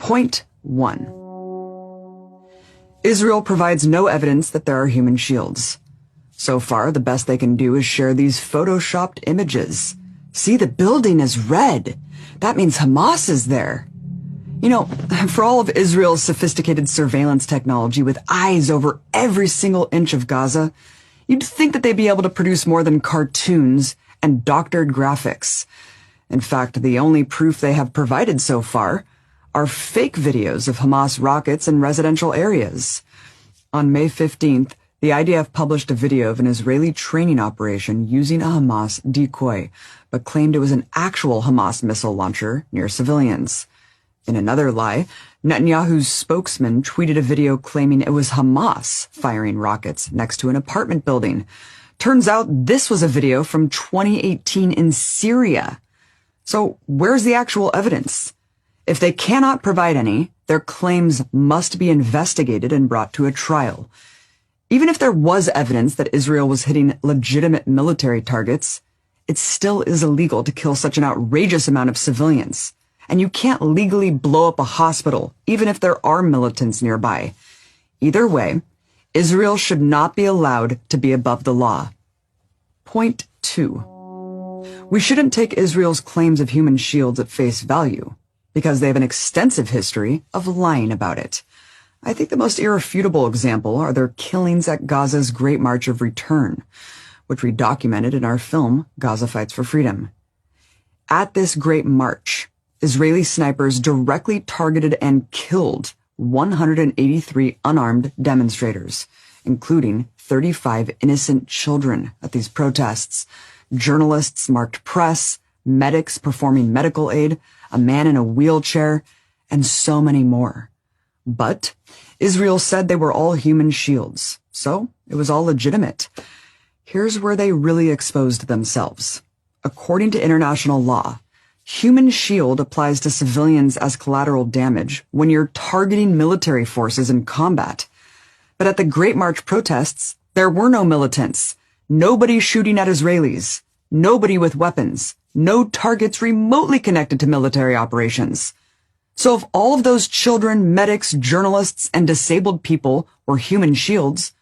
Point 1. Israel provides no evidence that there are human shields. So far, the best they can do is share these photoshopped images. See, the building is red. That means Hamas is there. You know, for all of Israel's sophisticated surveillance technology with eyes over every single inch of Gaza, you'd think that they'd be able to produce more than cartoons and doctored graphics. In fact, the only proof they have provided so far are fake videos of Hamas rockets in residential areas. On May 15th, the IDF published a video of an Israeli training operation using a Hamas decoy, but claimed it was an actual Hamas missile launcher near civilians. In another lie, Netanyahu's spokesman tweeted a video claiming it was Hamas firing rockets next to an apartment building. Turns out this was a video from 2018 in Syria. So where's the actual evidence? If they cannot provide any, their claims must be investigated and brought to a trial. Even if there was evidence that Israel was hitting legitimate military targets, it still is illegal to kill such an outrageous amount of civilians. And you can't legally blow up a hospital, even if there are militants nearby. Either way, Israel should not be allowed to be above the law. Point 2. We shouldn't take Israel's claims of human shields at face value, because they have an extensive history of lying about it. I think the most irrefutable example are their killings at Gaza's Great March of Return, which we documented in our film, Gaza Fights for Freedom. At this Great March, Israeli snipers directly targeted and killed 183 unarmed demonstrators, including 35 innocent children at these protests, journalists marked press, medics performing medical aid, a man in a wheelchair, and so many more. But Israel said they were all human shields, so it was all legitimate. Here's where they really exposed themselves. According to international law, human shield applies to civilians as collateral damage when you're targeting military forces in combat. But at the Great March protests, there were no militants, nobody shooting at Israelis, nobody with weapons, no targets remotely connected to military operations. So if all of those children, medics, journalists, and disabled people were human shields,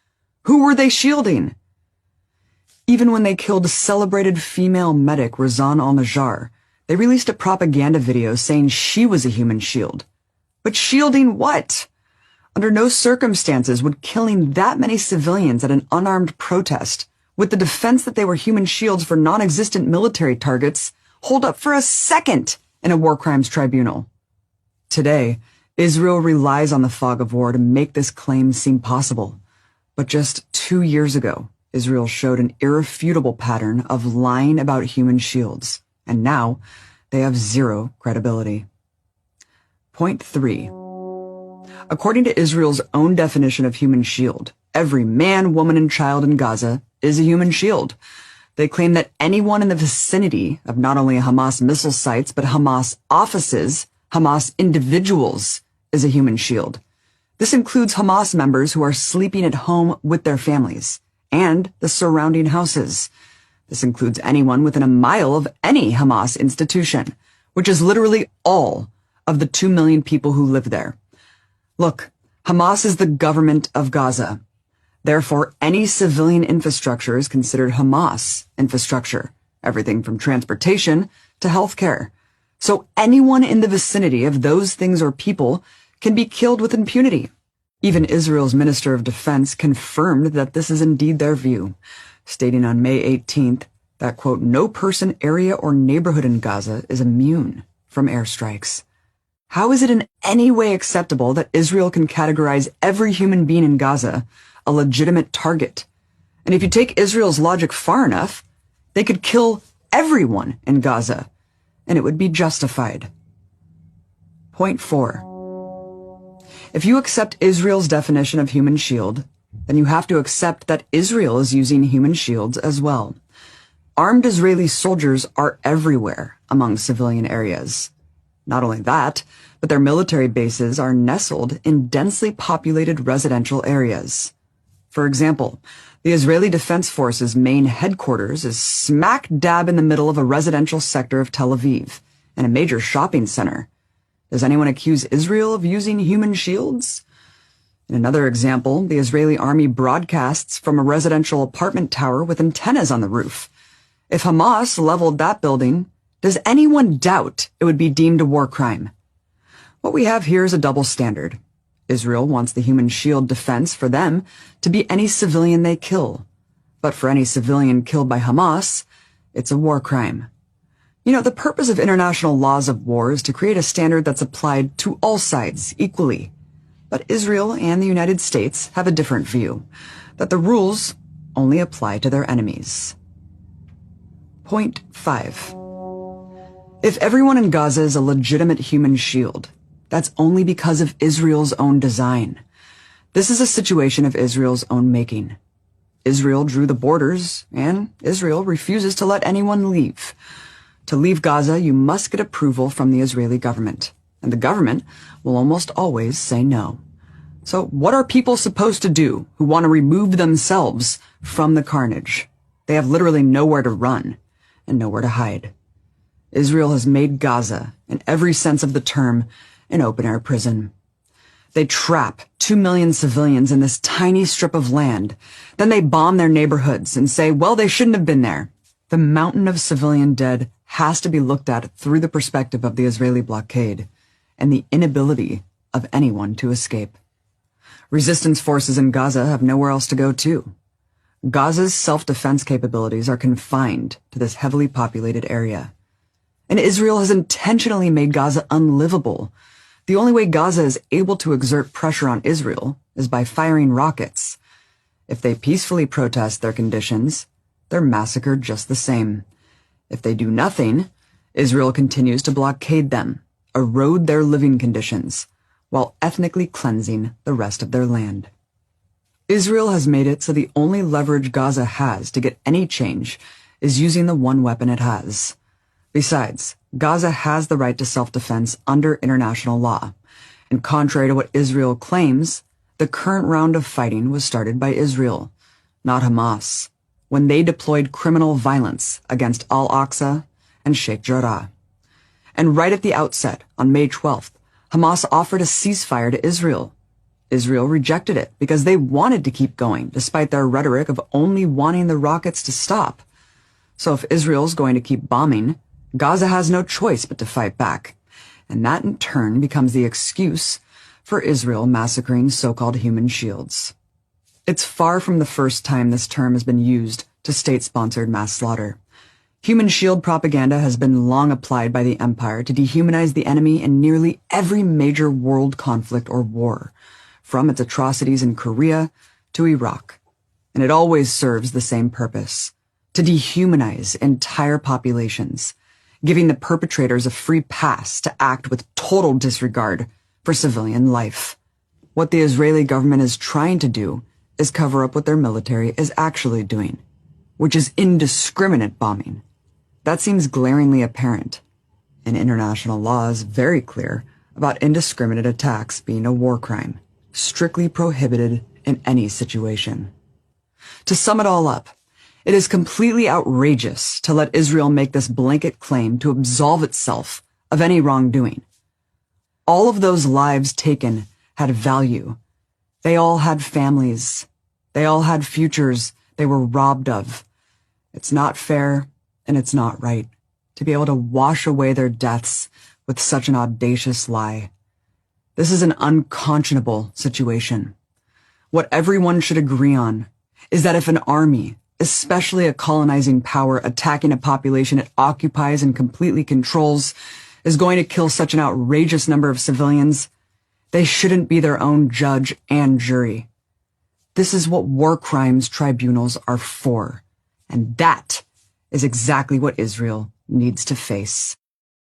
who were they shielding? Even when they killed celebrated female medic Razan al-Najjar, they released a propaganda video saying she was a human shield. But shielding what? Under no circumstances would killing that many civilians at an unarmed protest, with the defense that they were human shields for non-existent military targets, hold up for a second in a war crimes tribunal. Today, Israel relies on the fog of war to make this claim seem possible. But just 2 years ago, Israel showed an irrefutable pattern of lying about human shields, and now they have zero credibility. Point 3. According to Israel's own definition of human shield, every man, woman, and child in Gaza is a human shield. They claim that anyone in the vicinity of not only Hamas missile sites, but Hamas offices, Hamas individuals, is a human shield. This includes Hamas members who are sleeping at home with their families and the surrounding houses. This includes anyone within a mile of any Hamas institution, which is literally all of the 2 million people who live there. Look, Hamas is the government of Gaza. Therefore, any civilian infrastructure is considered Hamas infrastructure, everything from transportation to healthcare. So anyone in the vicinity of those things or people can be killed with impunity. Even Israel's Minister of Defense confirmed that this is indeed their view, stating on May 18th that, quote, no person, area, or neighborhood in Gaza is immune from airstrikes. How is it in any way acceptable that Israel can categorize every human being in Gaza a legitimate target? And if you take Israel's logic far enough, they could kill everyone in Gaza, and it would be justified. Point 4. If you accept Israel's definition of human shield, then you have to accept that Israel is using human shields as well. Armed Israeli soldiers are everywhere among civilian areas. Not only that, but their military bases are nestled in densely populated residential areas. For example, the Israeli Defense Forces' main headquarters is smack dab in the middle of a residential sector of Tel Aviv and a major shopping center. Does anyone accuse Israel of using human shields? In another example, the Israeli army broadcasts from a residential apartment tower with antennas on the roof. If Hamas leveled that building, does anyone doubt it would be deemed a war crime? What we have here is a double standard. Israel wants the human shield defense for them to be any civilian they kill. But for any civilian killed by Hamas, it's a war crime. You know, the purpose of international laws of war is to create a standard that's applied to all sides equally. But Israel and the United States have a different view, that the rules only apply to their enemies. Point 5. If everyone in Gaza is a legitimate human shield, that's only because of Israel's own design. This is a situation of Israel's own making. Israel drew the borders, and Israel refuses to let anyone leave. To leave Gaza, you must get approval from the Israeli government, and the government will almost always say no. So what are people supposed to do who want to remove themselves from the carnage? They have literally nowhere to run and nowhere to hide. Israel has made Gaza, in every sense of the term, an open-air prison. They trap 2 million civilians in this tiny strip of land. Then they bomb their neighborhoods and say, well, they shouldn't have been there. The mountain of civilian dead has to be looked at through the perspective of the Israeli blockade and the inability of anyone to escape. Resistance forces in Gaza have nowhere else to go to. Gaza's self-defense capabilities are confined to this heavily populated area. And Israel has intentionally made Gaza unlivable. The only way Gaza is able to exert pressure on Israel is by firing rockets. If they peacefully protest their conditions, they're massacred just the same. If they do nothing, Israel continues to blockade them, erode their living conditions, while ethnically cleansing the rest of their land. Israel has made it so the only leverage Gaza has to get any change is using the one weapon it has. Besides, Gaza has the right to self-defense under international law, and contrary to what Israel claims, the current round of fighting was started by Israel, not Hamas, when they deployed criminal violence against Al-Aqsa and Sheikh Jarrah. And right at the outset, on May 12th, Hamas offered a ceasefire to Israel. Israel rejected it because they wanted to keep going, despite their rhetoric of only wanting the rockets to stop. So if Israel's going to keep bombing, Gaza has no choice but to fight back. And that in turn becomes the excuse for Israel massacring so-called human shields. It's far from the first time this term has been used to state-sponsored mass slaughter. Human shield propaganda has been long applied by the empire to dehumanize the enemy in nearly every major world conflict or war, from its atrocities in Korea to Iraq. And it always serves the same purpose: to dehumanize entire populations, giving the perpetrators a free pass to act with total disregard for civilian life. What the Israeli government is trying to do is cover up what their military is actually doing, which is indiscriminate bombing. That seems glaringly apparent, and international law is very clear about indiscriminate attacks being a war crime, strictly prohibited in any situation. To sum it all up, it is completely outrageous to let Israel make this blanket claim to absolve itself of any wrongdoing. All of those lives taken had value. They all had families. They all had futures they were robbed of. It's not fair, and it's not right to be able to wash away their deaths with such an audacious lie. This is an unconscionable situation. What everyone should agree on is that if an army, especially a colonizing power attacking a population it occupies and completely controls, is going to kill such an outrageous number of civilians, they shouldn't be their own judge and jury. This is what war crimes tribunals are for, and that is exactly what Israel needs to face.